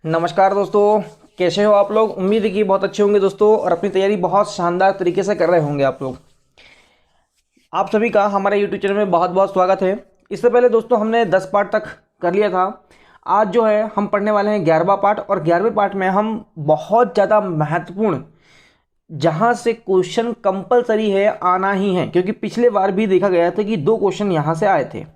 नमस्कार दोस्तों, कैसे हो आप लोग। उम्मीद है कि बहुत अच्छे होंगे दोस्तों और अपनी तैयारी बहुत शानदार तरीके से कर रहे होंगे आप लोग। आप सभी का हमारे यूट्यूब चैनल में बहुत बहुत स्वागत है। इससे पहले दोस्तों हमने 10 पार्ट तक कर लिया था। आज जो है हम पढ़ने वाले हैं 11वां पार्ट, और 11वें पार्ट में हम बहुत ज़्यादा महत्वपूर्ण, जहाँ से क्वेश्चन कंपलसरी है आना ही है, क्योंकि पिछले बार भी देखा गया था कि 2 क्वेश्चन यहाँ से आए थे।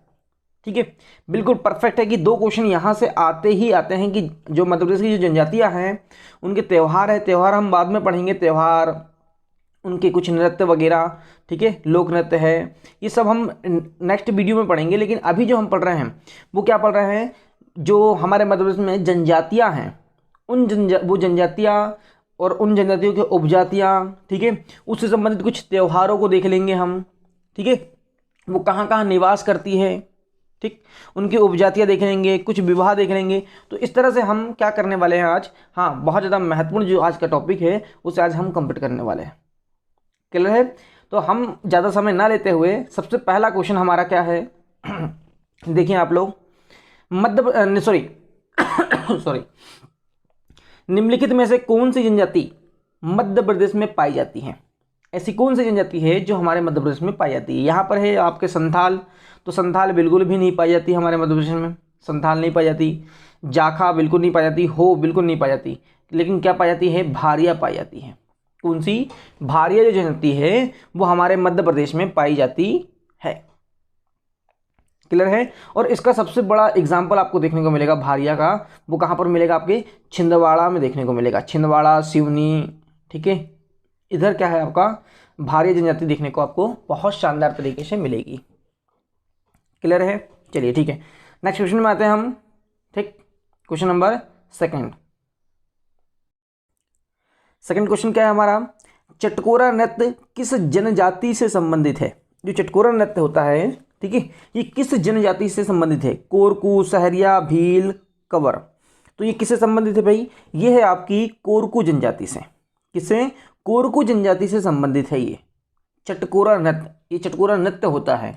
ठीक है, बिल्कुल परफेक्ट है कि 2 क्वेश्चन यहाँ से आते ही आते हैं कि जो मध्य प्रदेश की जो जनजातियाँ हैं उनके त्यौहार है, त्यौहार हम बाद में पढ़ेंगे, त्यौहार उनके कुछ नृत्य वगैरह, ठीक है, लोक नृत्य है, ये सब हम नेक्स्ट वीडियो में पढ़ेंगे। लेकिन अभी जो हम पढ़ रहे हैं वो क्या पढ़ रहे हैं, जो हमारे मध्य प्रदेश में जनजातियाँ हैं उन वो जनजातियाँ और उन जनजातियों की उपजातियाँ, ठीक है, उससे संबंधित कुछ त्योहारों को देख लेंगे हम। ठीक है, वो कहाँ कहाँ निवास करती है, ठीक, उनकी उपजातियाँ देख लेंगे, कुछ विवाह देख लेंगे। तो इस तरह से हम क्या करने वाले हैं आज, हाँ, बहुत ज़्यादा महत्वपूर्ण जो आज का टॉपिक है उसे आज हम कंप्लीट करने वाले हैं। क्लियर है? तो हम ज़्यादा समय ना लेते हुए सबसे पहला क्वेश्चन हमारा क्या है देखिए आप लोग, सॉरी निम्नलिखित में से कौन सी जनजाति मध्य प्रदेश में पाई जाती है। ऐसी कौन सी जनजाति है जो हमारे मध्य प्रदेश में पाई जाती है। यहाँ पर है आपके संथाल, तो संथाल बिल्कुल भी नहीं पाई जाती हमारे मध्य प्रदेश में, संथाल नहीं पाई जाती। जाखा बिल्कुल नहीं पाई जाती, हो बिल्कुल नहीं पाई जाती। लेकिन क्या पाई जाती है, भारिया पाई जाती है। कौन सी? भारिया जो जनजाति है वो हमारे मध्य प्रदेश में पाई जाती है। क्लियर है? और इसका सबसे बड़ा एग्जाम्पल आपको देखने को मिलेगा भारिया का, वो कहाँ पर मिलेगा, आपके छिंदवाड़ा में देखने को मिलेगा। छिंदवाड़ा, सिवनी, ठीक है, इधर क्या है आपका भारिया जनजाति देखने को आपको बहुत शानदार तरीके से मिलेगी। क्लियर है? चलिए ठीक है, नेक्स्ट क्वेश्चन में आते हैं हम। ठीक, क्वेश्चन नंबर सेकंड क्वेश्चन क्या है हमारा, चटकोरा नृत्य किस जनजाति से संबंधित है। जो चटकोरा नृत्य होता है, ठीक है, ये किस जनजाति से संबंधित है। कोरकू, सहरिया, भील, कंवर। तो ये किससे संबंधित है भाई, ये है आपकी कोरकू जनजाति से। किससे? कोरकू जनजाति से संबंधित है ये चटकोरा नृत्य। ये चटकोरा नृत्य होता है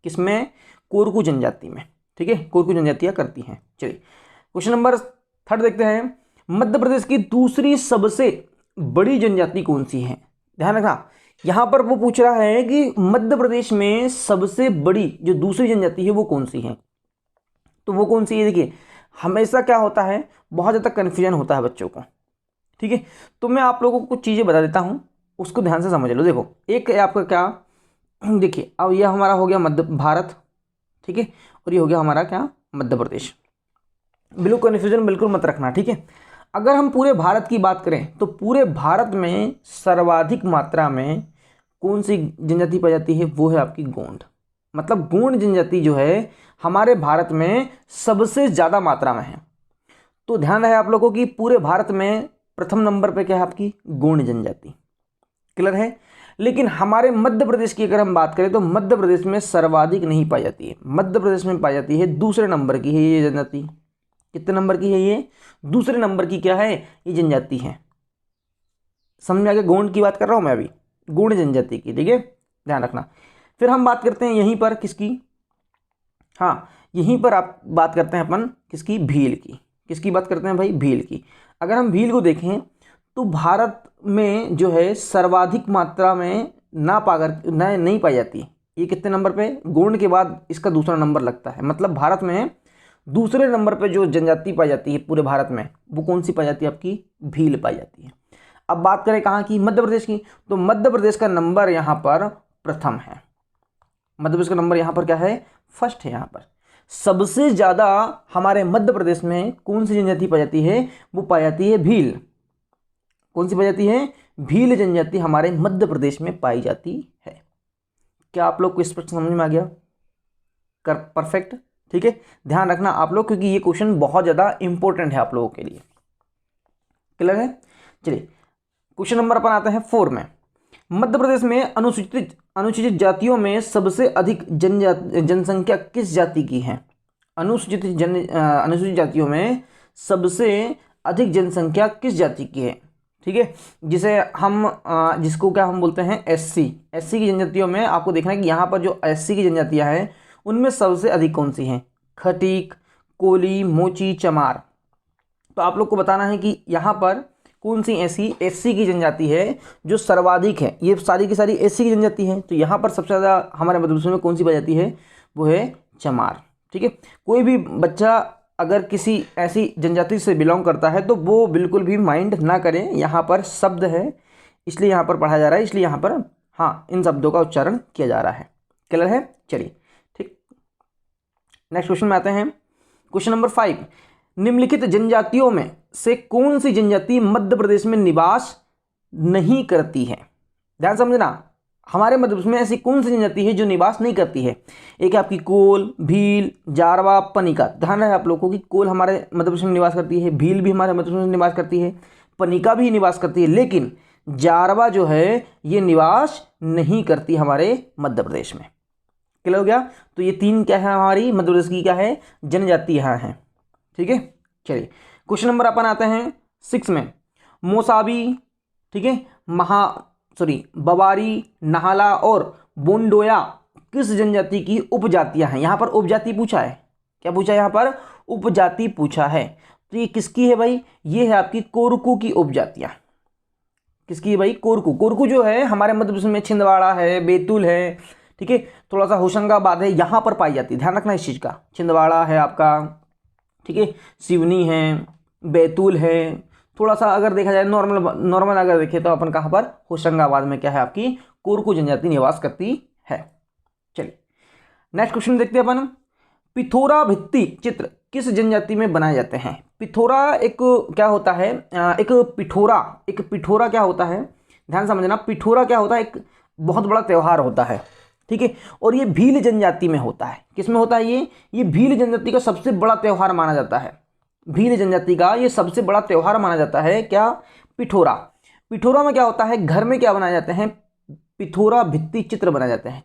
किसमें, कोरकू जनजाति में। ठीक है, कोरकू जनजातियां करती हैं। चलिए क्वेश्चन नंबर थर्ड देखते हैं, मध्य प्रदेश की दूसरी सबसे बड़ी जनजाति कौन सी है। ध्यान रखना, यहां पर वो पूछ रहा है कि मध्य प्रदेश में सबसे बड़ी जो दूसरी जनजाति है वो कौन सी है। तो वो कौन सी है, देखिए हमेशा क्या होता है, बहुत ज़्यादा कन्फ्यूजन होता है बच्चों को। ठीक है, तो मैं आप लोगों को कुछ चीज़ें बता देता हूँ, उसको ध्यान से समझ लो। देखो, एक है आपका क्या, देखिए अब यह हमारा हो गया मध्य भारत, ठीक है, और ये हो गया हमारा क्या, मध्य प्रदेश। बिल्कुल कन्फ्यूजन बिल्कुल मत रखना, ठीक है। अगर हम पूरे भारत की बात करें तो पूरे भारत में सर्वाधिक मात्रा में कौन सी जनजाति पाई जाती है, वो है आपकी गोंड। मतलब गोंड जनजाति जो है हमारे भारत में सबसे ज़्यादा मात्रा में है। तो ध्यान रहे आप लोगों की, पूरे भारत में प्रथम नंबर पे क्या है, आपकी गोंड जनजाति। क्लियर है? लेकिन हमारे मध्य प्रदेश की अगर हम बात करें तो मध्य प्रदेश में सर्वाधिक नहीं पाई जाती है। मध्य प्रदेश में पाई जाती है दूसरे नंबर की है ये जनजाति। कितने नंबर की है ये? दूसरे नंबर की क्या है ये जनजाति है। समझ में आ गया? गोंड की बात कर रहा हूं मैं अभी, गोंड जनजाति की, ठीक है, ध्यान रखना। फिर हम बात करते हैं यहीं पर किसकी, हाँ यहीं पर आप बात करते हैं अपन किसकी, भील की। किसकी बात करते हैं भाई, भील की। अगर हम भील को देखें तो भारत में जो है सर्वाधिक मात्रा में नहीं पाई जाती। ये कितने नंबर पे, गोंड के बाद इसका दूसरा नंबर लगता है। मतलब भारत में दूसरे नंबर पे जो जनजाति पाई जाती है पूरे भारत में, वो कौन सी पाई जाती है, आपकी भील पाई जाती है। अब बात करें कहाँ की, मध्य प्रदेश की, तो मध्य प्रदेश का नंबर यहाँ पर प्रथम है। मध्य प्रदेश का नंबर यहाँ पर क्या है, फर्स्ट है। यहाँ पर सबसे ज़्यादा हमारे मध्य प्रदेश में कौन सी जनजाति पाई जाती है, वो पाई जाती है भील। कौन सी पाई जाती है, भील जनजाति हमारे मध्य प्रदेश में पाई जाती है। क्या आप लोग को स्पष्ट समझ में आ गया? कर परफेक्ट, ठीक है, ध्यान रखना आप लोग, क्योंकि ये क्वेश्चन बहुत ज़्यादा इंपॉर्टेंट है आप लोगों के लिए। क्लियर है? चलिए क्वेश्चन नंबर अपन आते हैं 4 में। मध्य प्रदेश में अनुसूचित जातियों में सबसे अधिक जनसंख्या किस जाति की है। अनुसूचित जातियों में सबसे अधिक जनसंख्या किस जाति की है, ठीक है, जिसे हम जिसको क्या हम बोलते हैं, एससी की जनजातियों में आपको देखना है कि यहाँ पर जो एससी की जनजातियाँ हैं उनमें सबसे अधिक कौन सी हैं, खटीक, कोली, मोची, चमार। तो आप लोग को बताना है कि यहाँ पर कौन सी ऐसी एससी की जनजाति है जो सर्वाधिक है। ये सारी की सारी एससी की जनजाति है, तो यहाँ पर सबसे ज़्यादा हमारे मध्य प्रदेश में कौन सी प्रजाति है, वो है चमार। ठीक है, कोई भी बच्चा अगर किसी ऐसी जनजाति से बिलोंग करता है तो वो बिल्कुल भी माइंड ना करें, यहाँ पर शब्द है इसलिए यहाँ पर पढ़ा जा रहा है, इसलिए यहाँ पर हाँ इन शब्दों का उच्चारण किया जा रहा है। क्लियर है? चलिए ठीक, नेक्स्ट क्वेश्चन में आते हैं। क्वेश्चन नंबर 5, निम्नलिखित जनजातियों में से कौन सी जनजाति मध्य प्रदेश में निवास नहीं करती है? ध्यान समझना, हमारे मध्य प्रदेश में ऐसी कौन सी जनजाति है जो निवास नहीं करती है? एक है आपकी कोल, भील, जारवा, पनिका। ध्यान रहे आप लोगों को कि कोल हमारे मध्य प्रदेश में निवास करती है, भील भी हमारे मध्य प्रदेश में निवास करती है, पनिका भी निवास करती है, लेकिन जारवा जो है ये निवास नहीं करती हमारे मध्य प्रदेश में। क्लियर हो गया? तो ये 3 क्या है हमारी मध्य प्रदेश की क्या है जनजाति यहाँ है। ठीक है, चलिए क्वेश्चन नंबर अपन आते हैं 6 में। मोसाबी, ठीक है, बवारी, नाहला और बोंडोया किस जनजाति की उपजातियां हैं? यहाँ पर उपजाति पूछा है। क्या पूछा है? यहाँ पर उपजाति पूछा है। तो ये किसकी है भाई? ये है आपकी कोरकू की उपजातियां। किसकी है भाई? कोरकू। कोरकू जो है हमारे मध्य प्रदेश में छिंदवाड़ा है, बैतूल है, ठीक है, थोड़ा सा होशंगाबाद है, यहाँ पर पाई जाती है। ध्यान रखना इस चीज़ का। छिंदवाड़ा है आपका, ठीक है, सिवनी है, बैतूल है, थोड़ा सा अगर देखा जाए नॉर्मल अगर देखें तो अपन कहाँ पर होशंगाबाद में क्या है आपकी कोरकू जनजाति निवास करती है। चलिए नेक्स्ट क्वेश्चन देखते हैं अपन। पिथोरा भित्ति चित्र किस जनजाति में बनाए जाते हैं? पिथोरा एक क्या होता है, एक पिठोरा क्या होता है, ध्यान समझना। पिठोरा क्या होता है? एक बहुत बड़ा त्यौहार होता है, ठीक है, और ये भील जनजाति में होता है। किस में होता है ये भील जनजाति का सबसे बड़ा त्यौहार माना जाता है। भील जनजाति का ये सबसे बड़ा त्यौहार माना जाता है क्या? पिठोरा। पिठोरा में क्या होता है? घर में क्या बनाए जाते हैं? पिथोरा भित्ति चित्र बनाए जाते हैं,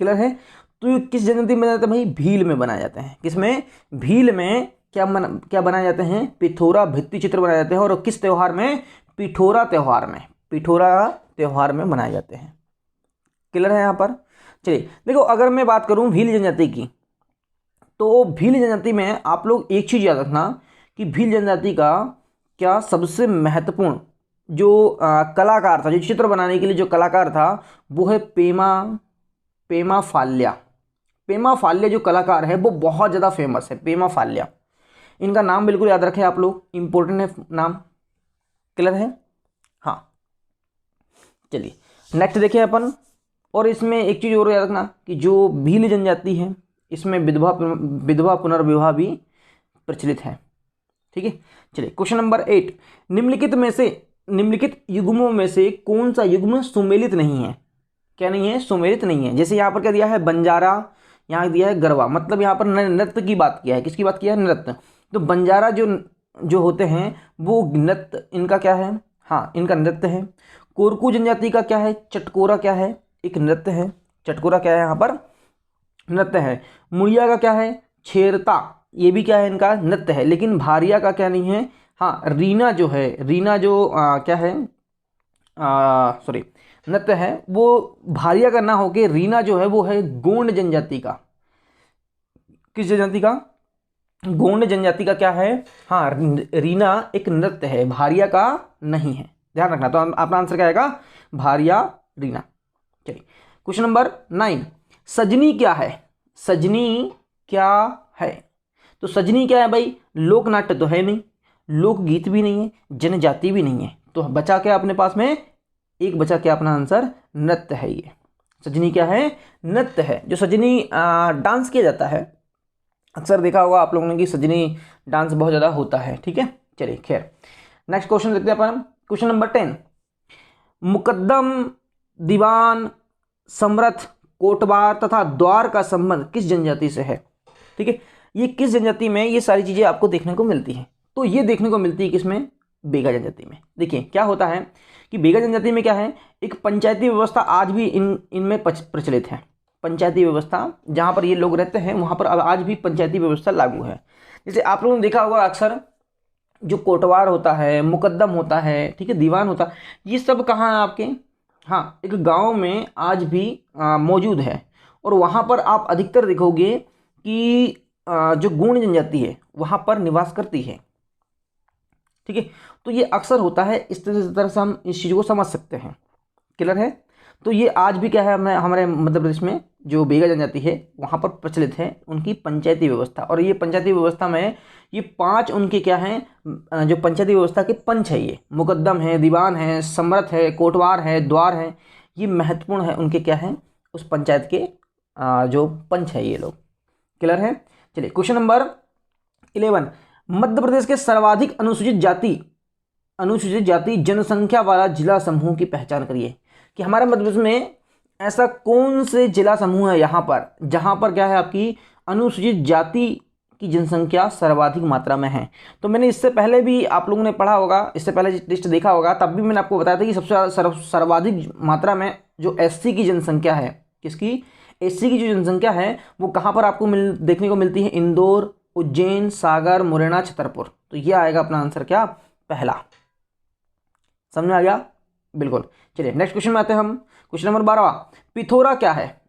क्लियर है? तो ये किस जनजाति में बनाए जाते हैं भाई? भील में बनाए जाते हैं। किसमें? भील में क्या बनाए जाते हैं? पिथोरा भित्ति चित्र बनाए जाते हैं। और किस त्यौहार में? पिठोरा त्यौहार में बनाए जाते हैं। क्लियर है यहाँ पर? चलिए देखो, अगर मैं बात करूँ भील जनजाति की, तो भील जनजाति में आप लोग एक चीज़ याद रखना कि भील जनजाति का क्या सबसे महत्वपूर्ण जो कलाकार था, जो चित्र बनाने के लिए जो कलाकार था, वो है पेमा फाल्या। पेमा फाल्या जो कलाकार है वो बहुत ज़्यादा फेमस है, पेमा फाल्या। इनका नाम बिल्कुल याद रखें आप लोग, इंपॉर्टेंट है नाम। क्लियर है? हाँ, चलिए नेक्स्ट देखिए अपन। और इसमें एक चीज़ और याद रखना कि जो भील जनजाति है इसमें विधवा पुनर्विवाह भी प्रचलित है। ठीक है, चलिए क्वेश्चन नंबर 8, निम्नलिखित युग्मों में से कौन सा युग्म सुमेलित नहीं है? क्या नहीं है? सुमेलित नहीं है। जैसे यहाँ पर क्या दिया है? बंजारा, यहाँ दिया है गरबा, मतलब यहाँ पर नृत्य की बात किया है। किसकी बात किया है? नृत्य। तो बंजारा जो होते हैं वो नृत्य इनका क्या है? हाँ, इनका नृत्य है। कोरकू जनजाति का क्या है? चटकोरा क्या है? एक नृत्य है। चटकोरा क्या है? यहाँ पर नृत्य है। मुड़िया का क्या है? छेरता, ये भी क्या है? इनका नृत्य है। लेकिन भारिया का क्या नहीं है? हाँ, रीना जो क्या है, सॉरी, नृत्य है, वो भारिया का ना होके रीना जो है वो है गोंड जनजाति का। किस जनजाति का? गोंड जनजाति का क्या है? हाँ, रीना एक नृत्य है, भारिया का नहीं है। ध्यान रखना। तो अपना आंसर क्या आएगा? भारिया, रीना। चलिए क्वेश्चन नंबर 9, सजनी क्या है? सजनी क्या है? तो सजनी क्या है भाई? लोक नाट्य तो है नहीं, लोकगीत भी नहीं है, जनजाति भी नहीं है। तो बचा क्या अपने पास में? एक बचा क्या अपना आंसर? नृत्य है। ये सजनी क्या है? नृत्य है। जो सजनी डांस किया जाता है, अक्सर देखा होगा आप लोगों ने कि सजनी डांस बहुत ज़्यादा होता है। ठीक है, चलिए खैर नेक्स्ट क्वेश्चन देखते हैं अपन। क्वेश्चन नंबर 10, मुकद्दम, दीवान, समरथ, कोटवार तथा द्वार का संबंध किस जनजाति से है? ठीक है, ये किस जनजाति में ये सारी चीज़ें आपको देखने को मिलती हैं? तो ये देखने को मिलती है किसमें? बेगा जनजाति में। देखिए क्या होता है कि बेगा जनजाति में क्या है? एक पंचायती व्यवस्था आज भी इनमें प्रचलित है। पंचायती व्यवस्था जहाँ पर ये लोग रहते हैं वहाँ पर अब आज भी पंचायती व्यवस्था लागू है। जैसे आप लोगों ने देखा होगा अक्सर जो कोटवार होता है, मुकद्दम होता है, ठीक है, दीवान होता है, ये सब कहाँ है आपके? हाँ, एक गांव में आज भी मौजूद है। और वहाँ पर आप अधिकतर देखोगे कि जो गौण जनजाति है वहाँ पर निवास करती है। ठीक है, तो ये अक्सर होता है, इस तरह से हम इस चीज़ को समझ सकते हैं। क्लियर है। तो ये आज भी क्या है, हमारे मध्य प्रदेश में जो बेगा जनजाति है वहाँ पर प्रचलित है उनकी पंचायती व्यवस्था। और ये पंचायती व्यवस्था में ये 5 उनके क्या हैं, जो पंचायती व्यवस्था के पंच है, ये मुकद्दम है, दीवान है, सम्मत है, कोटवार है, द्वार है, ये महत्वपूर्ण है उनके क्या हैं उस पंचायत के जो पंच है ये लोग। क्लियर है। चलिए क्वेश्चन नंबर 11, मध्य प्रदेश के सर्वाधिक अनुसूचित जाति जनसंख्या वाला जिला समूह की पहचान करिए। कि हमारे मध्य प्रदेश में ऐसा कौन से जिला समूह है यहाँ पर जहाँ पर क्या है आपकी अनुसूचित जाति की जनसंख्या सर्वाधिक मात्रा में है। तो मैंने इससे पहले भी आप लोगों ने पढ़ा होगा, इससे पहले लिस्ट देखा होगा, तब भी मैंने आपको बताया था कि सबसे सर्वाधिक मात्रा में जो एससी की जनसंख्या है, किसकी, एससी की जो जनसंख्या है वो कहाँ पर आपको देखने को मिलती है, इंदौर, उज्जैन, सागर, मुरैना, छतरपुर। तो ये आएगा अपना आंसर क्या, पहला। समझ में आ गया, बिल्कुल। चलिए नेक्स्ट क्वेश्चन में आते हैं हम। क्वेश्चन नंबर 12, पिथौरा क्या है।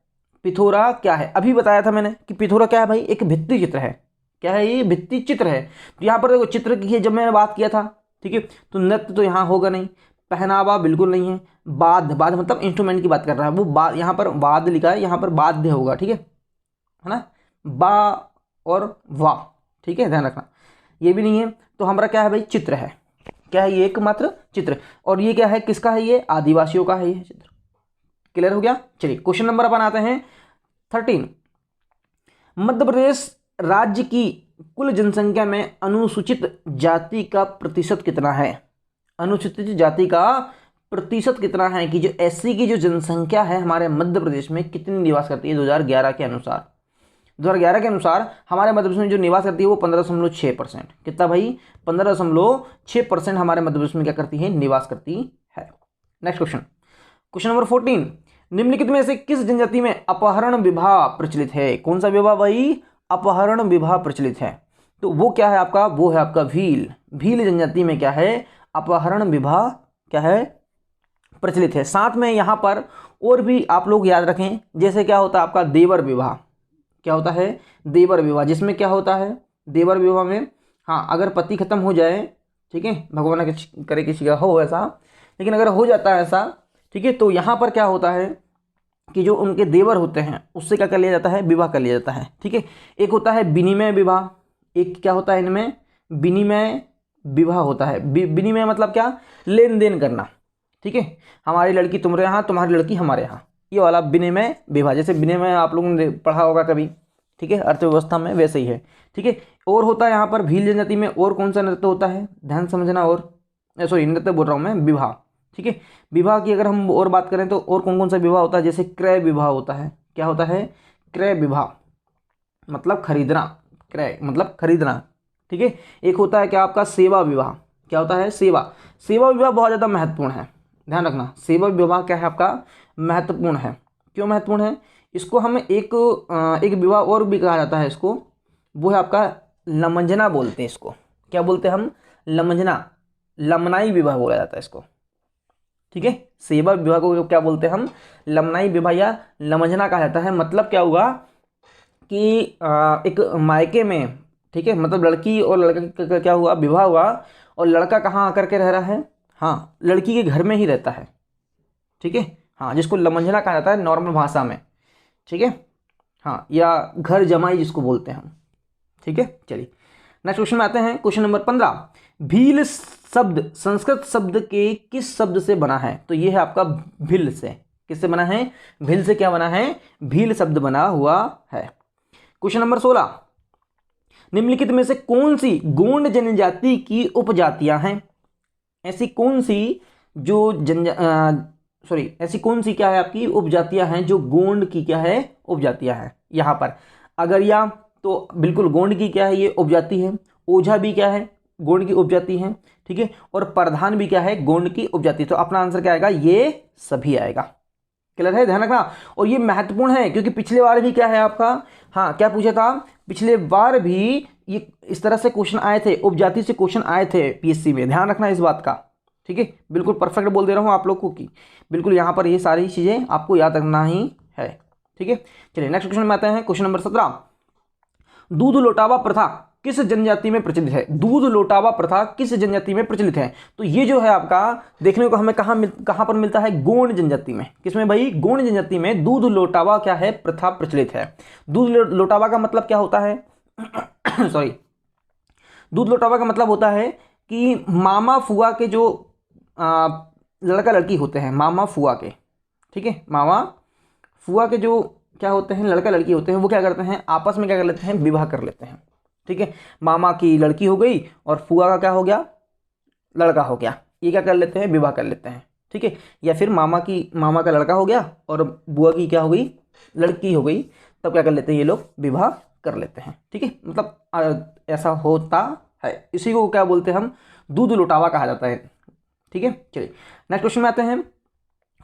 पिथौरा क्या है, अभी बताया था मैंने कि पिथौरा क्या है भाई, एक भित्ति चित्र है। क्या है ये, भित्ति चित्र है। तो यहाँ पर देखो चित्र की जब मैंने बात किया था, ठीक है, तो नृत्य तो यहाँ होगा नहीं, पहनावा बिल्कुल नहीं है, वाद्य मतलब इंस्ट्रूमेंट की बात कर रहा है वो, यहाँ पर वाद्य लिखा है, यहाँ पर वाद्य होगा, ठीक है ना, बा और वाह, ठीक है, ध्यान रखना। ये भी नहीं है, तो हमारा क्या है भाई, चित्र है। क्या है ये, एकमात्र चित्र। और ये क्या है, किसका है, ये आदिवासियों का है ये चित्र। क्लियर हो गया। चलिए क्वेश्चन नंबर अपन आते हैं 13, मध्य प्रदेश राज्य की कुल जनसंख्या में अनुसूचित जाति का प्रतिशत कितना है। अनुसूचित जाति का प्रतिशत कितना है, कि जो एससी की जो जनसंख्या है हमारे मध्य प्रदेश में कितनी निवास करती है 2011 के अनुसार। 2011 के अनुसार हमारे मध्य प्रदेश में जो निवास करती है वो 15.6%। कितना भाई, 15.6% हमारे मध्य प्रदेश में क्या करती है, निवास करती है। नेक्स्ट क्वेश्चन, क्वेश्चन नंबर 14, निम्नलिखित में से किस जनजाति में अपहरण विवाह प्रचलित है। कौन सा विवाह भाई, अपहरण विवाह प्रचलित है। तो वो क्या है आपका, वो है आपका भील। भील जनजाति में क्या है, अपहरण विवाह क्या है, प्रचलित है। साथ में यहाँ पर और भी आप लोग याद रखें, जैसे क्या होता है आपका देवर विवाह। क्या होता है, देवर विवाह, जिसमें क्या होता है, देवर विवाह में हाँ अगर पति खत्म हो जाए, ठीक है, भगवान करे किसी का हो ऐसा, लेकिन अगर हो जाता है ऐसा, ठीक है, तो यहाँ पर क्या होता है कि जो उनके देवर होते हैं उससे क्या कर लिया जाता है, विवाह कर लिया जाता है। ठीक है, एक होता है विनिमय विवाह, एक क्या होता है इनमें, विनिमय विवाह होता है। विनिमय मतलब क्या, लेन देन करना। ठीक है, हमारी लड़की तुम्हारे यहाँ, तुम्हारी लड़की हमारे यहाँ, ये वाला विनिमय विवाह। जैसे विनिमय आप लोगों ने पढ़ा होगा कभी, ठीक है, अर्थव्यवस्था में, वैसे ही है। ठीक है, और होता है यहाँ पर भील जनजाति में और कौन सा नृत्य होता है, ध्यान समझना, और सॉरी नृत्य बोल रहा हूँ मैं, विवाह। ठीक है, विवाह की अगर हम और बात करें तो और कौन कौन सा विवाह होता है, जैसे क्रय विवाह होता है। क्या होता है, क्रय विवाह मतलब खरीदना, क्रय मतलब खरीदना। ठीक है, एक होता है क्या आपका सेवा विवाह। क्या होता है, सेवा। सेवा विवाह बहुत ज़्यादा महत्वपूर्ण है, ध्यान रखना। सेवा विवाह क्या है आपका, महत्वपूर्ण है। क्यों महत्वपूर्ण है, इसको हम एक विवाह और भी कहा जाता है इसको, वो है आपका लमंजना बोलते हैं इसको। क्या बोलते हैं हम, लमंजना, लमनाई विवाह बोला जाता है इसको। ठीक है, सेवा विवाह को क्या बोलते हैं हम, लमनाई विवाह या लमंजना कहा जाता है। मतलब क्या हुआ कि एक मायके में, ठीक है, मतलब लड़की और लड़का का क्या हुआ, विवाह हुआ, और लड़का कहाँ आकर के रह रहा है, हाँ लड़की के घर में ही रहता है। ठीक है, हाँ जिसको लमंजना कहा जाता है नॉर्मल भाषा में। ठीक है, हाँ, या घर जमाई जिसको बोलते हैं हम। ठीक है, चलिए नेक्स्ट क्वेश्चन में आते हैं। क्वेश्चन नंबर 15, भील शब्द संस्कृत शब्द के किस शब्द से बना है। तो ये है आपका भिल से, किससे बना है, भिल से क्या बना है, भील शब्द बना हुआ है। क्वेश्चन नंबर 16, निम्नलिखित में से कौन सी गोंड जनजाति की उपजातियां हैं। ऐसी कौन सी जो ऐसी कौन सी क्या है आपकी उपजातियां हैं जो गोंड की क्या है, उपजातियां हैं। यहाँ पर अगरिया तो बिल्कुल गोंड की क्या है, ये उपजाति है। ओझा भी क्या है, गोंड की उपजाति है। ठीक है, और प्रधान भी क्या है, गोंड की उपजाति। तो अपना आंसर क्या आएगा, ये सभी आएगा। क्लियर है, ध्यान रखना। और ये महत्वपूर्ण है क्योंकि पिछले बार भी क्या है आपका, हाँ क्या पूछा था, पिछले बार भी ये इस तरह से क्वेश्चन आए थे, उपजाति से क्वेश्चन आए थे पीएससी में, ध्यान रखना इस बात का। ठीक है, बिल्कुल परफेक्ट बोल दे रहा हूँ आप लोग को कि बिल्कुल यहाँ पर ये सारी चीज़ें आपको याद रखना ही है। ठीक है, चलिए नेक्स्ट क्वेश्चन में आते हैं। क्वेश्चन नंबर 17, दूध लौटावा प्रथा किस जनजाति में प्रचलित है? दूध लौटावा प्रथा किस जनजाति में प्रचलित है? तो ये जो है आपका देखने को हमें कहाँ पर मिलता है? गोंड जनजाति में। किसमें भाई? गोंड जनजाति में दूध लौटावा क्या है? प्रथा प्रचलित है। दूध लौटावा का मतलब क्या होता है? सॉरी, दूध लौटावा का मतलब होता है कि मामा फुआ के जो लड़का लड़की होते हैं, मामा फुआ के, ठीक है, मामा फुआ के जो क्या होते हैं, लड़का लड़की होते हैं, वो क्या करते हैं? आपस में क्या कर लेते हैं? विवाह कर लेते हैं। ठीक है, मामा की लड़की हो गई और फुआ का क्या हो गया? लड़का हो गया। ये क्या कर लेते हैं? विवाह कर लेते हैं। ठीक है, या फिर मामा का लड़का हो गया और बुआ की क्या हो गई? लड़की हो गई, तब क्या कर लेते हैं ये लोग? विवाह कर लेते हैं। ठीक है, मतलब ऐसा होता है। इसी को क्या बोलते हैं हम? दूध लौटावा कहा जाता है। ठीक है, चलिए नेक्स्ट क्वेश्चन में आते हैं।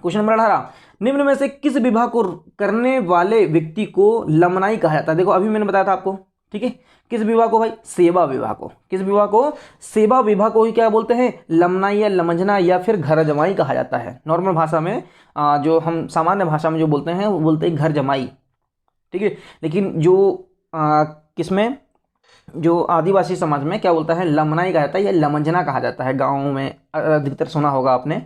क्वेश्चन नंबर 18, निम्न में से किस विवाह को करने वाले व्यक्ति को लमनाई कहा जाता है? देखो अभी मैंने बताया था आपको। ठीक है, किस विवाह को भाई? सेवा विवाह को। किस विवाह को? सेवा विवाह को ही क्या बोलते हैं? लमनाई या लमंजना या फिर घर जमाई कहा जाता है। नॉर्मल भाषा में जो हम सामान्य भाषा में जो बोलते हैं वो बोलते हैं घर जमाई। ठीक है, लेकिन जो किसमें, जो आदिवासी समाज में क्या बोलता है? लमनाई कहा जाता है या लमंजना कहा जाता है। गाँव में अधिकतर सुना होगा आपने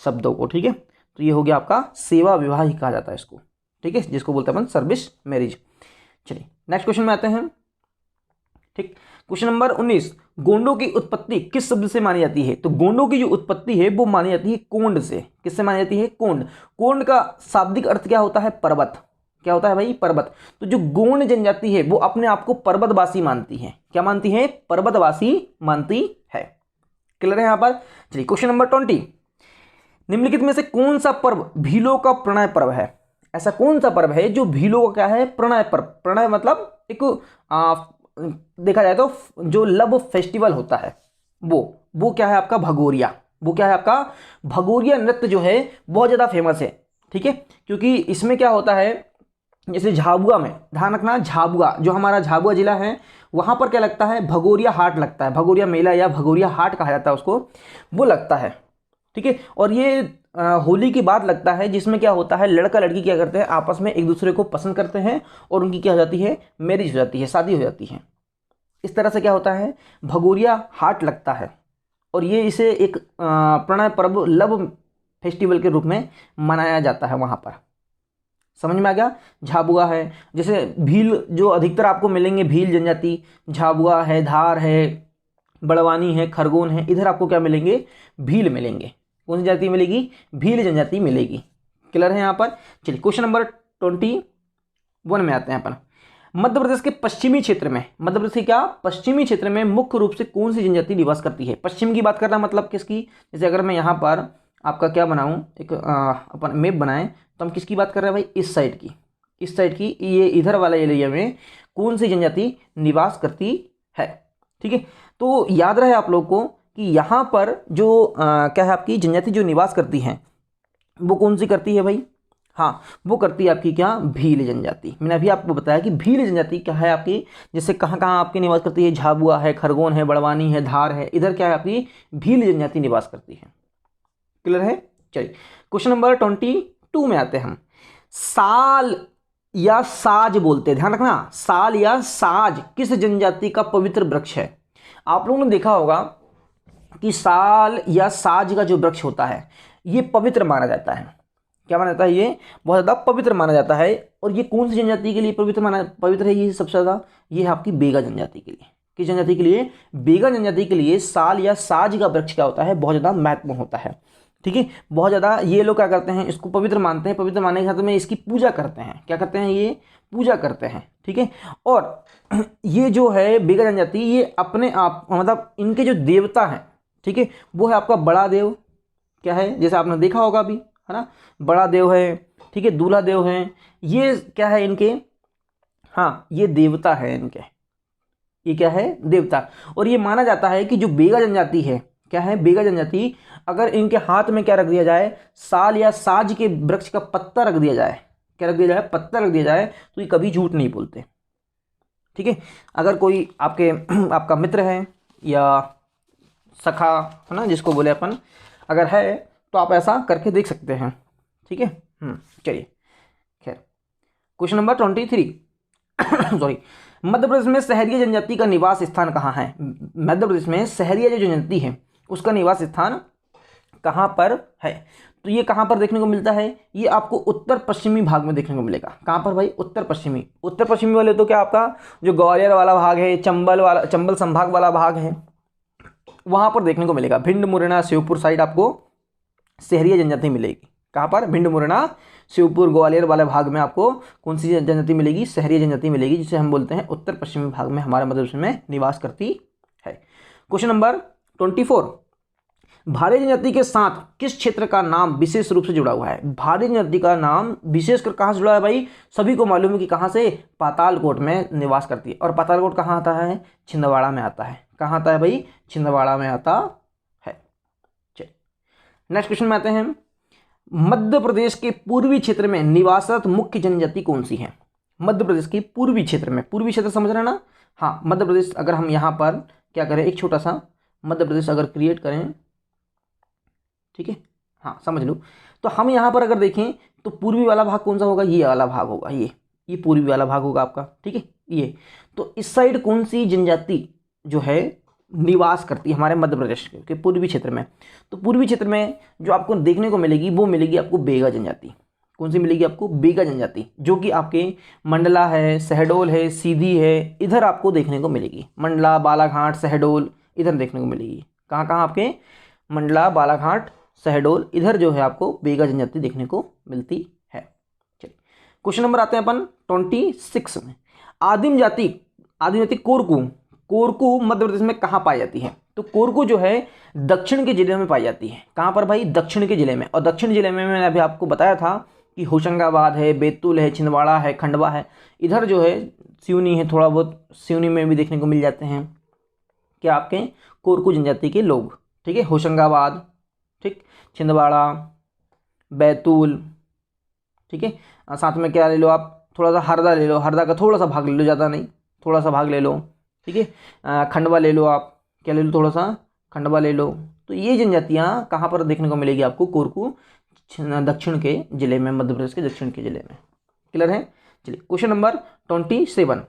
शब्दों को। ठीक है, तो ये हो गया आपका सेवा विवाह ही कहा जाता है इसको। ठीक है, जिसको बोलते हैं अपन सर्विस मैरिज। चलिए नेक्स्ट क्वेश्चन में आते हैं। ठीक, क्वेश्चन नंबर 19, गोंडों की उत्पत्ति किस शब्द से मानी जाती है? तो गोंडों की जो उत्पत्ति है वो मानी जाती है कोंड से। किससे मानी जाती है? कोंड। कोंड का शाब्दिक अर्थ क्या होता है? पर्वत। क्या होता है भाई? पर्वत। तो जो गोंड जनजाति है वो अपने आप को पर्वतवासी मानती है। क्या मानती है? पर्वतवासी मानती है। क्लियर है यहाँ पर? चलिए क्वेश्चन नंबर 20, निम्नलिखित में से कौन सा पर्व भीलों का प्रणय पर्व है? ऐसा कौन सा पर्व है जो भीलों का क्या है? प्रणय पर्व। प्रणय मतलब एक देखा जाए तो जो लव फेस्टिवल होता है वो क्या है आपका? भगोरिया। वो क्या है आपका? भगोरिया नृत्य जो है बहुत ज़्यादा फेमस है। ठीक है, क्योंकि इसमें क्या होता है, जैसे झाबुआ में, ध्यान रखना, झाबुआ जो हमारा झाबुआ जिला है वहाँ पर क्या लगता है? भगोरिया हाट लगता है। भगोरिया मेला या भगोरिया हाट कहा जाता है उसको, वो लगता है। ठीक है, और ये होली की बात लगता है जिसमें क्या होता है? लड़का लड़की क्या करते हैं? आपस में एक दूसरे को पसंद करते हैं और उनकी क्या हो जाती है? मैरिज हो जाती है, शादी हो जाती है। इस तरह से क्या होता है? भगोरिया हाट लगता है और ये इसे एक प्रणय पर्व, लव फेस्टिवल के रूप में मनाया जाता है वहाँ पर। समझ में आ गया? झाबुआ है, जैसे भील जो अधिकतर आपको मिलेंगे, भील जनजाति, झाबुआ है, धार है, बड़वानी है, खरगोन है, इधर आपको क्या मिलेंगे? भील मिलेंगे। कौन सी जाति मिलेगी? भील जनजाति मिलेगी। क्लियर है यहाँ पर? चलिए क्वेश्चन नंबर 21 में आते हैं अपन। मध्य प्रदेश के पश्चिमी क्षेत्र में, मध्य प्रदेश के क्या पश्चिमी क्षेत्र में मुख्य रूप से कौन सी जनजाति निवास करती है? पश्चिम की बात करना मतलब किसकी? जैसे अगर मैं यहाँ पर आपका क्या बनाऊँ, एक अपन मैप बनाएं तो हम किसकी बात कर रहे हैं भाई? इस साइड की, इस साइड की, ये इधर वाला एरिया में कौन सी जनजाति निवास करती है? ठीक है, तो याद रहे आप लोग को कि यहाँ पर जो क्या है आपकी जनजाति जो निवास करती हैं वो कौन सी करती है भाई? हाँ, वो करती है आपकी क्या? भील जनजाति। मैंने अभी आपको बताया कि भील जनजाति क्या है आपकी, जैसे कहाँ कहाँ आपकी निवास करती है? झाबुआ है, खरगोन है, बड़वानी है, धार है, इधर क्या है आपकी? भील जनजाति निवास करती है। क्लियर है? चलिए क्वेश्चन नंबर 22 में आते हैं हम। साल या साज बोलते हैं, ध्यान रखना, साल या साज किस जनजाति का पवित्र वृक्ष है? आप लोगों ने देखा होगा कि साल या साज का जो वृक्ष होता है ये पवित्र माना जाता है। क्या माना जाता है? ये बहुत ज़्यादा पवित्र माना जाता है। और ये कौन सी जनजाति के लिए पवित्र है? ये सबसे ज़्यादा ये है आपकी बेगा जनजाति के लिए। किस जनजाति के लिए? बेगा जनजाति के लिए साल या साज का वृक्ष क्या होता है? बहुत ज़्यादा महत्वपूर्ण होता है। ठीक है, बहुत ज़्यादा ये लोग क्या करते हैं? इसको पवित्र मानते हैं। पवित्र मानने के साथ में इसकी पूजा करते हैं। क्या करते हैं? ये पूजा करते हैं। ठीक है, और ये जो है बेगा जनजाति, ये अपने आप मतलब इनके जो देवता हैं, ठीक है, वो है आपका बड़ा देव। क्या है? जैसे आपने देखा होगा अभी, है ना, बड़ा देव है, ठीक है, दूल्हा देव है, ये क्या है इनके? हाँ, ये देवता है इनके। ये क्या है? देवता। और ये माना जाता है कि जो बेगा जनजाति है, क्या है? बेगा जनजाति, अगर इनके हाथ में क्या रख दिया जाए? साल या साज के वृक्ष का पत्ता रख दिया जाए, क्या रख दिया जाए? पत्ता रख दिया जाए, तो ये कभी झूठ नहीं बोलते। ठीक है, अगर कोई आपका मित्र है या सखा, है ना, जिसको बोले अपन, अगर है तो आप ऐसा करके देख सकते हैं। ठीक है, चलिए खैर question number 23, sorry, Madhya Pradesh में सहरिया जनजाति का निवास स्थान कहाँ है? मध्य प्रदेश में सहरिया जो जनजाति है उसका निवास स्थान कहाँ पर है? तो ये कहाँ पर देखने को मिलता है? ये आपको उत्तर पश्चिमी भाग में देखने को मिलेगा। कहाँ पर भाई? उत्तर पश्चिमी। उत्तर पश्चिमी वाले तो क्या आपका जो ग्वालियर वाला भाग है, चंबल संभाग वाला भाग है, वहाँ पर देखने को मिलेगा। भिंड, मुरैना, श्योपुर साइड आपको सहरिया जनजाति मिलेगी। कहाँ पर? भिंड, मुरैना, श्योपुर, ग्वालियर वाले भाग में आपको कौन सी जनजाति मिलेगी? सहरिया जनजाति मिलेगी, जिसे हम बोलते हैं उत्तर पश्चिमी भाग में हमारे मध्य प्रदेश में निवास करती है। क्वेश्चन नंबर 24, भारी जनजाति के साथ किस क्षेत्र का नाम विशेष रूप से जुड़ा हुआ है? भारी जनजाति का नाम विशेषकर कहाँ से जुड़ा है भाई? सभी को मालूम है कि कहाँ से? पातालकोट में निवास करती है। और पातालकोट कहाँ आता है? छिंदवाड़ा में आता है। कहाँ आता है भाई? छिंदवाड़ा में आता है। चलिए नेक्स्ट क्वेश्चन में आते हैं। मध्य प्रदेश के पूर्वी क्षेत्र में निवासरत मुख्य जनजाति कौन सी है? मध्य प्रदेश के पूर्वी क्षेत्र में, पूर्वी क्षेत्र समझ रहे हैं ना? हाँ, मध्य प्रदेश अगर हम यहाँ पर क्या करें, एक छोटा सा मध्य प्रदेश अगर क्रिएट करें, ठीक है, हाँ समझ लो, तो हम यहाँ पर अगर देखें तो पूर्वी वाला भाग कौन सा होगा? ये वाला भाग होगा, ये पूर्वी वाला भाग होगा आपका, ठीक है। ये तो इस साइड कौन सी जनजाति जो है निवास करती है हमारे मध्य प्रदेश के पूर्वी क्षेत्र में? तो पूर्वी क्षेत्र में जो आपको देखने को मिलेगी वो मिलेगी आपको बेगा जनजाति। कौन सी मिलेगी आपको? बेगा जनजाति, जो कि आपके मंडला है, शहडोल है, सीधी है, इधर आपको देखने को मिलेगी। मंडला, बालाघाट, शहडोल इधर देखने को मिलेगी। कहाँ कहाँ आपके? मंडला, बालाघाट, शहडोल, इधर जो है आपको बेगा जनजाति देखने को मिलती है। चलिए क्वेश्चन नंबर आते हैं अपन 26 में। आदिम जाति कोरकू मध्य प्रदेश में कहाँ पाई जाती है? तो कोरकू जो है दक्षिण के जिले में पाई जाती है। कहाँ पर भाई? दक्षिण के जिले में। और दक्षिण जिले में मैंने अभी आपको बताया था कि होशंगाबाद है, बैतूल है, छिंदवाड़ा है, खंडवा है, इधर जो है सिवनी है, थोड़ा बहुत सिवनी में भी देखने को मिल जाते हैं क्या आपके कोरकू जनजाति के लोग, ठीक है। होशंगाबाद, ठीक, छिंदवाड़ा, बैतूल, ठीक है, साथ में क्या ले लो आप, थोड़ा सा हरदा ले लो, हरदा का थोड़ा सा भाग ले लो, ज़्यादा नहीं, थोड़ा सा भाग ले लो, ठीक है। खंडवा ले लो आप, क्या ले लो, थोड़ा सा खंडवा ले लो। तो ये जनजातियाँ कहाँ पर देखने को मिलेगी आपको? कोरकू दक्षिण के जिले में, मध्य प्रदेश के दक्षिण के जिले में। क्लियर है? चलिए क्वेश्चन नंबर 27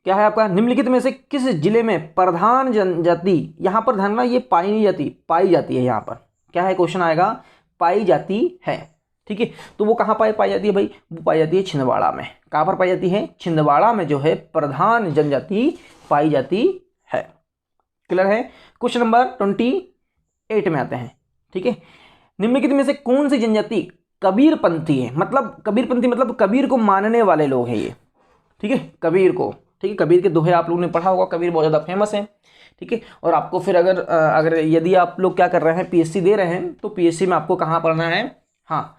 क्या है आपका? निम्नलिखित में से किस जिले में प्रधान जनजाति, यहाँ पर ध्यान रखना ये पाई नहीं जाती, पाई जाती है। यहाँ पर क्या है क्वेश्चन आएगा? पाई जाती है, ठीक है। तो वो कहाँ पाई जाती है भाई? वो पाई जाती है छिंदवाड़ा में। कहाँ पर पाई जाती है? छिंदवाड़ा में जो है प्रधान जनजाति पाई जाती है। क्लियर है? क्वेश्चन नंबर 28 में आते हैं, ठीक है। निम्नलिखित में से कौन सी जनजाति कबीरपंथी है? मतलब कबीरपंथी मतलब कबीर को मानने वाले लोग हैं ये, ठीक है। कबीर को, ठीक है, कबीर के दोहे आप लोगों ने पढ़ा होगा, कबीर बहुत ज़्यादा फेमस है, ठीक है। और आपको फिर अगर यदि आप लोग क्या कर रहे हैं, पीएससी दे रहे हैं, तो पीएससी में आपको कहाँ पढ़ना है? हाँ,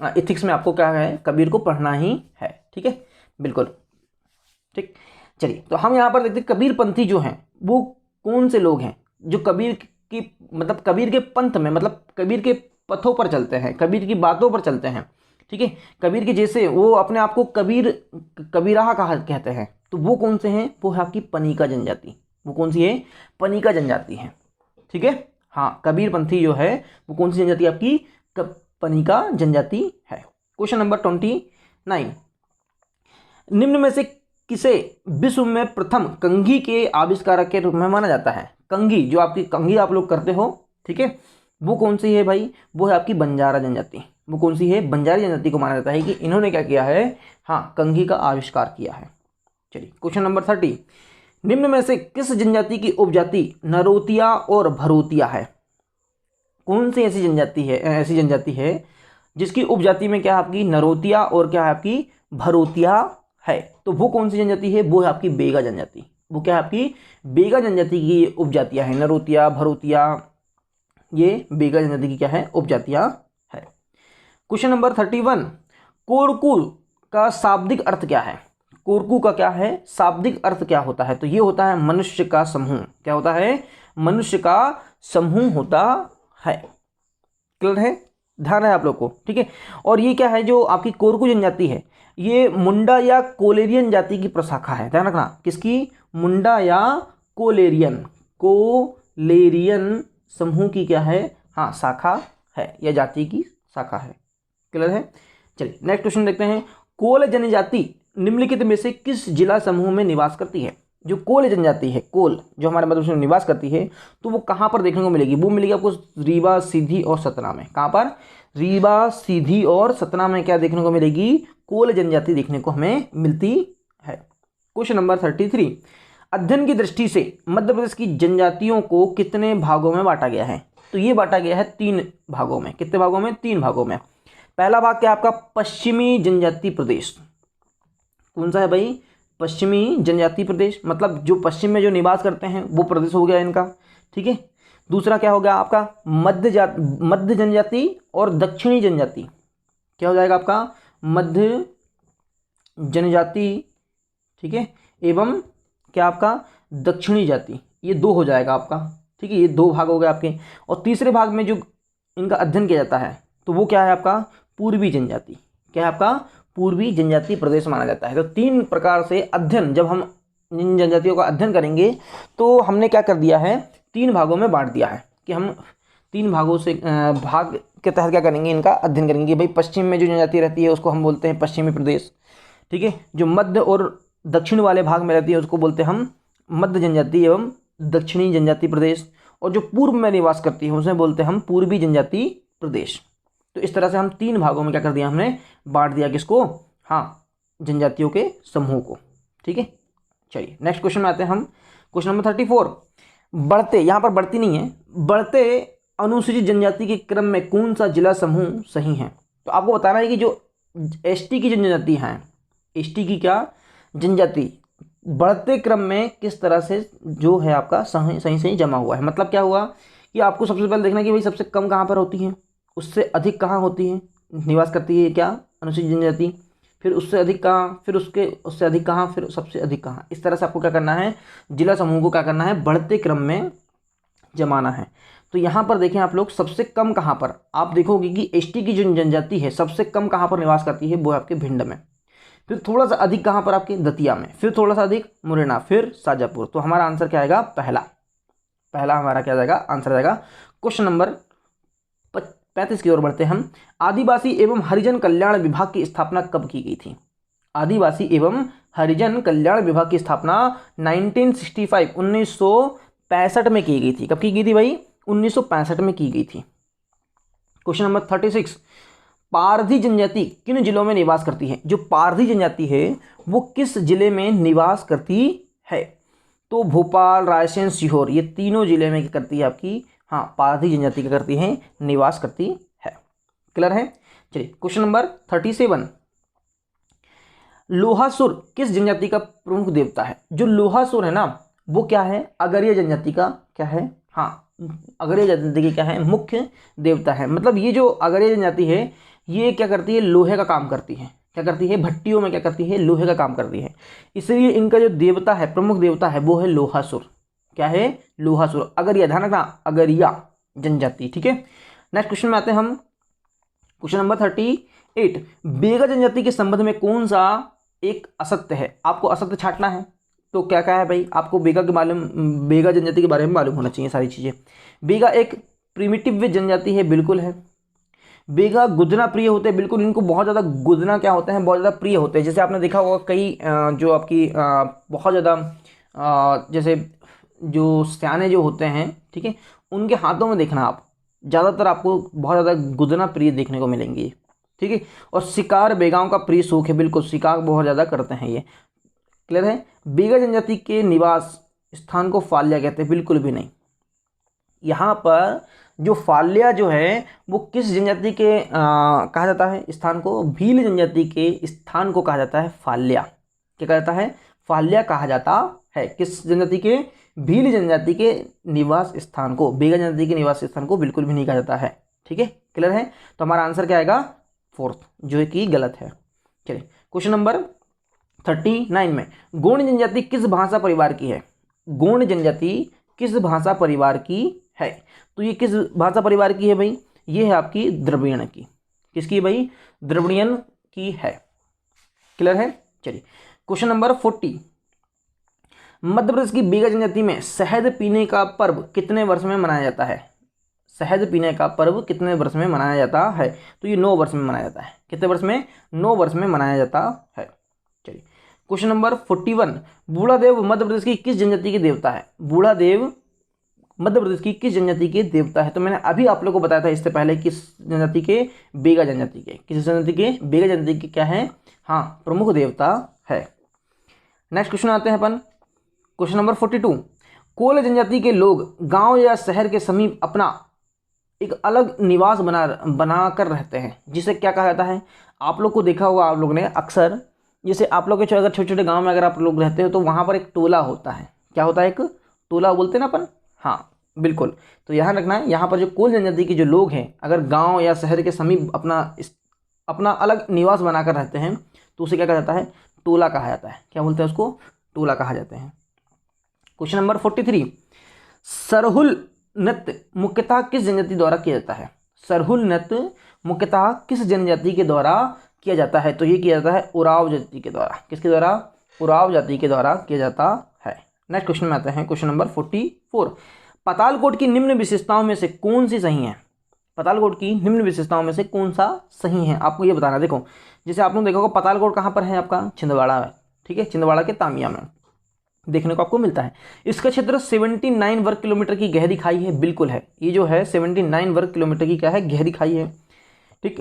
एथिक्स में आपको क्या है? कबीर को पढ़ना ही है, ठीक है, बिल्कुल, ठीक। चलिए तो हम यहाँ पर देखते हैं कबीरपंथी जो हैं वो कौन से लोग हैं जो कबीर की मतलब कबीर के पंथ में, मतलब कबीर के पथों पर चलते हैं, कबीर की बातों पर चलते हैं, ठीक है। कबीर के जैसे वो अपने आप को कबीराह कहते हैं। तो वो कौन से हैं? वो है आपकी पनीका जनजाति। वो कौन सी है? पनीका जनजाति है, ठीक है। हाँ, कबीरपंथी जो है वो कौन सी जनजाति आपकी? पनीका जनजाति है। क्वेश्चन नंबर 29, निम्न में से किसे विश्व में प्रथम कंघी के आविष्कारक के रूप में माना जाता है? कंघी, जो आपकी कंघी आप लोग करते हो, ठीक है, वो कौन सी है भाई? वो है आपकी बंजारा जनजाति। वो कौन सी है? बंजारा जनजाति को माना जाता है कि इन्होंने क्या किया है? हाँ, कंघी का आविष्कार किया है। चलिए क्वेश्चन नंबर 30, निम्न में से किस जनजाति की उपजाति नरोतिया और भरोतिया है? कौन सी ऐसी जनजाति है जिसकी उपजाति में क्या है आपकी? नरोतिया और क्या है आपकी? भरोतिया है। तो वो कौन सी जनजाति है? वो है आपकी बेगा जनजाति। वो क्या है आपकी? बेगा जनजाति की उपजातियां हैं, नरोतिया, भरोतिया, ये बेगा जनजाति की क्या है? उपजातियां है। क्वेश्चन नंबर 31, कोरकू का शाब्दिक अर्थ क्या है? कोरकू का क्या है? शाब्दिक अर्थ क्या होता है? तो ये होता है मनुष्य का समूह। क्या होता है? मनुष्य का समूह होता है। क्लियर है? ध्यान है आप लोग को, ठीक है। और ये क्या है जो आपकी कोरकू जनजाति है? ये मुंडा या कोलेरियन जाति की प्रशाखा है। ध्यान रखना, किसकी? मुंडा या कोलेरियन समूह की क्या है? हाँ, शाखा है, या जाति की शाखा है। क्लियर है? चलिए नेक्स्ट क्वेश्चन देखते हैं। कोल जनजाति निम्नलिखित में से किस जिला समूह में निवास करती है? जो कोल जनजाति है, कोल जो हमारे मध्य प्रदेश में निवास करती है, तो वो कहाँ पर देखने को मिलेगी? वो मिलेगी आपको रीवा, सीधी और सतना में। कहाँ पर? रीवा, सीधी और सतना में क्या देखने को मिलेगी? कोल जनजाति देखने को हमें मिलती है। क्वेश्चन नंबर 33, अध्ययन की दृष्टि से मध्य प्रदेश की जनजातियों को कितने भागों में बांटा गया है? तो ये बांटा गया है 3 भागों में। कितने भागों में? 3 भागों में। पहला भाग क्या आपका? पश्चिमी जनजाति प्रदेश। कौन सा है भाई? पश्चिमी जनजाति प्रदेश, मतलब जो पश्चिम में जो निवास करते हैं वो प्रदेश हो गया इनका, ठीक है। दूसरा क्या हो गया आपका? मध्य जनजाति और दक्षिणी जनजाति। क्या हो जाएगा आपका? मध्य जनजाति, ठीक है, एवं क्या आपका? दक्षिणी जाति। ये 2 हो जाएगा आपका, ठीक है। ये 2 भाग हो गए आपके। और तीसरे भाग में जो इनका अध्ययन किया जाता है तो वो क्या है आपका? पूर्वी जनजाति। क्या है आपका? पूर्वी जनजाति प्रदेश माना जाता है। तो 3 प्रकार से अध्ययन, जब हम इन जनजातियों का अध्ययन करेंगे तो हमने क्या कर दिया है? 3 भागों में बांट दिया है कि हम 3 भागों से भाग के तहत क्या करेंगे? इनका अध्ययन करेंगे। भाई पश्चिम में जो जनजाति रहती है उसको हम बोलते हैं पश्चिमी प्रदेश, ठीक है। जो मध्य और दक्षिण वाले भाग में रहती है उसको बोलते हैं हम मध्य जनजाति एवं दक्षिणी जनजाति प्रदेश, और जो पूर्व में निवास करती है उसे बोलते हैं हम पूर्वी जनजाति प्रदेश। तो इस तरह से हम 3 भागों में क्या कर दिया? हमने बांट दिया किसको? हाँ, जनजातियों के समूह को, ठीक है। चलिए नेक्स्ट क्वेश्चन में आते हैं हम। क्वेश्चन नंबर 34, बढ़ते, यहाँ पर बढ़ती नहीं है, बढ़ते अनुसूचित जनजाति के क्रम में कौन सा जिला समूह सही है? तो आपको बताना है कि जो एसटी की जनजाति हैं, एसटी की क्या जनजाति बढ़ते क्रम में किस तरह से जो है आपका सही जमा हुआ है। मतलब क्या हुआ कि आपको सबसे पहले देखना है कि भाई सबसे कम कहाँ पर होती है, उससे अधिक कहाँ होती है, निवास करती है क्या अनुसूचित जनजाति, फिर उससे अधिक कहाँ, फिर उससे अधिक कहाँ, फिर सबसे अधिक कहाँ। इस तरह से आपको क्या करना है? जिला समूह को क्या करना है? बढ़ते क्रम में जमाना है। तो यहाँ पर देखें आप लोग, सबसे कम कहाँ पर आप देखोगे कि एसटी की जो जनजाति है सबसे कम कहाँ पर निवास करती है? वो है आपके भिंड में। फिर थोड़ा सा अधिक कहाँ पर? आपके दतिया में। फिर थोड़ा सा अधिक मुरैना, फिर शाजापुर। तो हमारा आंसर क्या आएगा? पहला हमारा क्या जाएगा? आंसर जाएगा। क्वेश्चन नंबर 35 की ओर बढ़ते हैं हम। आदिवासी एवं हरिजन कल्याण विभाग की स्थापना कब की गई थी? आदिवासी एवं हरिजन कल्याण विभाग की स्थापना 1965 में की गई थी। कब की गई थी भाई? 1965 में की गई थी। क्वेश्चन नंबर 36, पारधी जनजाति किन जिलों में निवास करती है? जो पारधी जनजाति है वो किस जिले में निवास करती है? तो भोपाल, रायसेन, सीहोर, ये तीनों जिले में क्या करती है आपकी? हाँ, पारधी जनजाति क्या करती है? निवास करती है। क्लियर है? चलिए क्वेश्चन नंबर 37, लोहासुर किस जनजाति का प्रमुख देवता है? जो लोहासुर है ना वो क्या है? अगरिया जनजाति का क्या है? हाँ, अगरिया जनजाति की क्या है? मुख्य देवता है। मतलब ये जो अगरिया जनजाति है ये क्या करती है? लोहे का काम करती है। क्या करती है? भट्टियों में क्या करती है? लोहे का काम करती है। इसलिए इनका जो देवता है, प्रमुख देवता है, वो है लोहासुर। क्या है? लोहासुर। अगरिया, ध्यान रखना, अगरिया जनजाति, ठीक है। नेक्स्ट क्वेश्चन में आते हैं हम। क्वेश्चन नंबर 38, बेगा जनजाति के संबंध में कौन सा एक असत्य है? आपको असत्य छांटना है। तो क्या क्या है भाई? आपको बेगा जनजाति के बारे में मालूम होना चाहिए सारी चीजें। बेगा एक प्रिमिटिव जनजाति है, बिल्कुल है। बेगा गुदना प्रिय होते हैं, बिल्कुल। इनको बहुत ज़्यादा गुदना क्या होते हैं? बहुत ज़्यादा प्रिय होते हैं। जैसे आपने देखा होगा कई जो आपकी बहुत ज़्यादा जैसे जो सियाने जो होते हैं, ठीक है, उनके हाथों में देखना आप ज़्यादातर आपको बहुत ज़्यादा गुदना प्रिय देखने को मिलेंगे, ठीक है। और शिकार बेगाओं का प्रिय शौक है, बिल्कुल, शिकार बहुत ज़्यादा करते हैं ये। क्लियर है? बेगा जनजाति के निवास स्थान को फाल्या कहते हैं, बिल्कुल भी नहीं। यहाँ पर जो फाल्या जो है वो किस जनजाति के कहा जाता है स्थान को? भील जनजाति के स्थान को कहा जाता है फाल्या। क्या कहा जाता है? फाल्या कहा जाता है। किस जनजाति के? भील जनजाति के निवास स्थान को, बेगा जनजाति के निवास स्थान को बिल्कुल भी नहीं कहा जाता है, ठीक है। क्लियर है? तो हमारा आंसर क्या आएगा? 4th, जो कि गलत है। चलिए क्वेश्चन नंबर 39 में, गोंड जनजाति किस भाषा परिवार की है? गोंड जनजाति किस भाषा परिवार की है? तो ये किस भाषा परिवार की है भाई? ये है आपकी द्रविड़ की। किसकी भाई? द्रविड़ियन की है। क्लियर है? चलिए क्वेश्चन नंबर 40, मध्य प्रदेश की बेगा जनजाति में शहद पीने का पर्व कितने वर्ष में मनाया जाता है? शहद पीने का पर्व कितने वर्ष में मनाया जाता है? तो ये 9 वर्ष में मनाया जाता है। कितने वर्ष में? 9 वर्ष में मनाया जाता है। चलिए क्वेश्चन नंबर 41, बूढ़ा देव मध्य प्रदेश की किस जनजाति के देवता है? बूढ़ा देव मध्य प्रदेश की किस जनजाति के देवता है? तो मैंने अभी आप लोग को बताया था इससे पहले, किस जनजाति के? बेगा जनजाति के। किस जनजाति के? बेगा जनजाति के क्या है? हाँ, प्रमुख देवता है। नेक्स्ट क्वेश्चन आते हैं अपन क्वेश्चन नंबर 42, कोल जनजाति के लोग गांव या शहर के समीप अपना एक अलग निवास बना कर रहते हैं, जिसे क्या कहा जाता है? आप लोग को देखा होगा आप लोग ने अक्सर, जैसे आप लोग के अगर छोटे छोटे गांव में अगर आप लोग रहते हो तो वहाँ पर एक टोला होता है। क्या होता है? एक टोला बोलते हैं ना अपन। हाँ बिल्कुल, तो यहाँ रखना है, यहाँ पर जो कोल जनजाति के जो लोग हैं अगर गांव या शहर के समीप अपना अलग निवास बनाकर रहते हैं तो उसे क्या कहा जाता है? टोला कहा जाता है। क्या बोलते हैं उसको? टोला कहा जाते हैं। क्वेश्चन नंबर 43, सरहुल नृत्य मुख्यतः किस जनजाति द्वारा किया जाता है? सरहुल नृत्य मुख्यतः किस जनजाति के द्वारा किया जाता है? तो ये किया जाता है उराव जाति के द्वारा। किसके द्वारा? उराव जाति के द्वारा किया जाता है। नेक्स्ट क्वेश्चन में आते हैं क्वेश्चन नंबर 44, पातालकोट की निम्न विशेषताओं में से कौन सी सही है? पातालकोट की निम्न विशेषताओं में से कौन सा सही है? आपको ये बताना। देखो जैसे आप लोग देखोगे पातालकोट कहाँ पर है आपका? छिंदवाड़ा में। ठीक है, छिंदवाड़ा के तामिया में देखने को आपको मिलता है। इसका क्षेत्र 79 वर्ग किलोमीटर की गहरी खाई है। बिल्कुल है, ये जो है 79 वर्ग किलोमीटर की क्या है? गहरी खाई है। ठीक,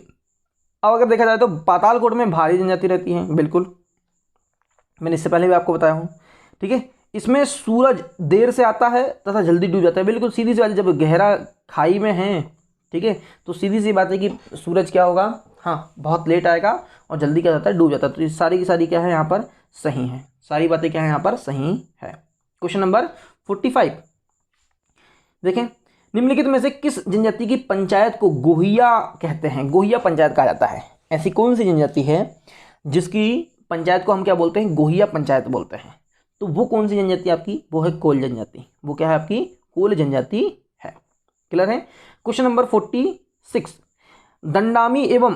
अब अगर देखा जाए तो पातालकोट में भारी जनजाति रहती है। बिल्कुल, मैंने इससे पहले भी आपको बताया हूँ। ठीक है, इसमें सूरज देर से आता है तथा जल्दी डूब जाता है। बिल्कुल सीधी सी बात है, जब गहरा खाई में है, ठीक है, तो सीधी सी बात है कि सूरज क्या होगा? हाँ, बहुत लेट आएगा और जल्दी क्या जाता है? डूब जाता है। तो ये सारी की सारी क्या है? यहाँ पर सही है। सारी बातें क्या है? यहाँ पर सही है। क्वेश्चन नंबर 45, देखें, निम्नलिखित में से किस जनजाति की पंचायत को गोहिया कहते हैं? गोहिया पंचायत कहा जाता है। ऐसी कौन सी जनजाति है जिसकी पंचायत को हम क्या बोलते हैं? गोहिया पंचायत बोलते हैं। तो वो कौन सी जनजाति आपकी? वो है कोल जनजाति। वो क्या है आपकी? कोल जनजाति है। क्लियर है? क्वेश्चन नंबर 46, दंडामी एवं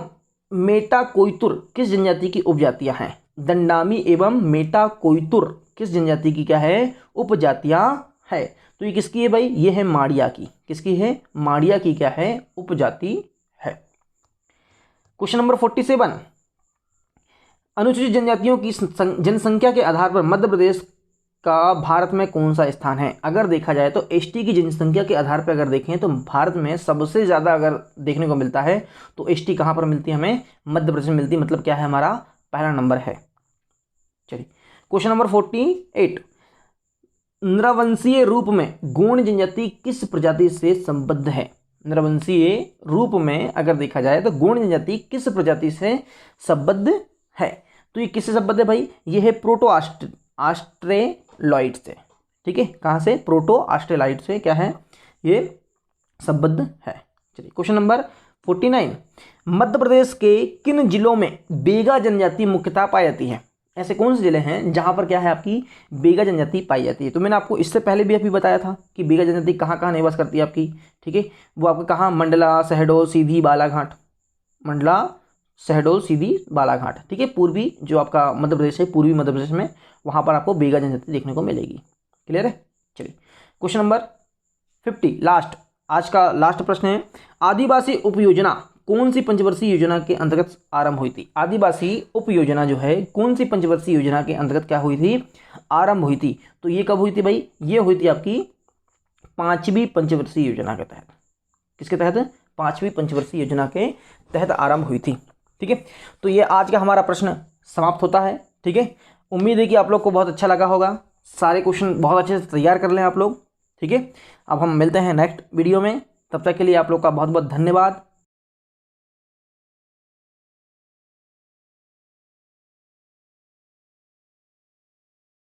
मेटा कोयतुर किस जनजाति की उपजातियां हैं? दंडामी एवं मेटा कोयतुर किस जनजाति की क्या है? उपजातियां है। तो ये किसकी है भाई? ये है माड़िया की। किसकी है? माड़िया की क्या है? उपजाति है। क्वेश्चन नंबर 47, अनुसूचित जनजातियों की जनसंख्या के आधार पर मध्य प्रदेश का भारत में कौन सा स्थान है? अगर देखा जाए तो एसटी की जनसंख्या के आधार पर अगर देखें तो भारत में सबसे ज़्यादा अगर देखने को मिलता है तो एसटी कहाँ पर मिलती है? हमें मध्य प्रदेश में मिलती है। मतलब क्या है? हमारा पहला नंबर है। चलिए क्वेश्चन नंबर 48, नृवंशीय रूप में गोंड जनजाति किस प्रजाति से संबद्ध है? नृवंशीय रूप में अगर देखा जाए तो गोंड जनजाति किस प्रजाति से संबद्ध है? तो ये किससे संबद्ध है भाई? ये है प्रोटो ऑस्ट्रेलॉइड से। ठीक है, कहाँ से? प्रोटो ऑस्ट्रेलॉइड से क्या है? ये संबद्ध है। चलिए क्वेश्चन नंबर 49, मध्य प्रदेश के किन जिलों में बेगा जनजाति मुख्यतः पाई जाती है? ऐसे कौन से जिले हैं जहां पर क्या है आपकी? बेगा जनजाति पाई जाती है। तो मैंने आपको इससे पहले भी अभी बताया था कि बेगा जनजाति कहाँ कहाँ निवास करती है आपकी। ठीक है, वो आपका कहाँ? मंडला, शहडोल, सीधी, बालाघाट। मंडला, शहडोल, सीधी, बालाघाट। ठीक है, पूर्वी जो आपका मध्य प्रदेश है, पूर्वी मध्य प्रदेश में वहाँ पर आपको बेगा जनजाति देखने को मिलेगी। क्लियर है? चलिए क्वेश्चन नंबर 50, लास्ट, आज का लास्ट प्रश्न है, आदिवासी उपयोजना कौन सी पंचवर्षीय योजना के अंतर्गत आरंभ हुई थी? आदिवासी उपयोजना जो है कौन सी पंचवर्षीय योजना के अंतर्गत क्या हुई थी? आरंभ हुई थी। तो ये कब हुई थी भाई? ये हुई थी आपकी 5वीं पंचवर्षीय योजना के तहत। किसके तहत? 5वीं पंचवर्षीय योजना के तहत आरंभ हुई थी। ठीक है, तो ये आज का हमारा प्रश्न समाप्त होता है। ठीक है, उम्मीद है कि आप लोग को बहुत अच्छा लगा होगा। सारे क्वेश्चन बहुत अच्छे से तैयार कर लें आप लोग। ठीक है, अब हम मिलते हैं नेक्स्ट वीडियो में। तब तक के लिए आप लोग का बहुत बहुत धन्यवाद।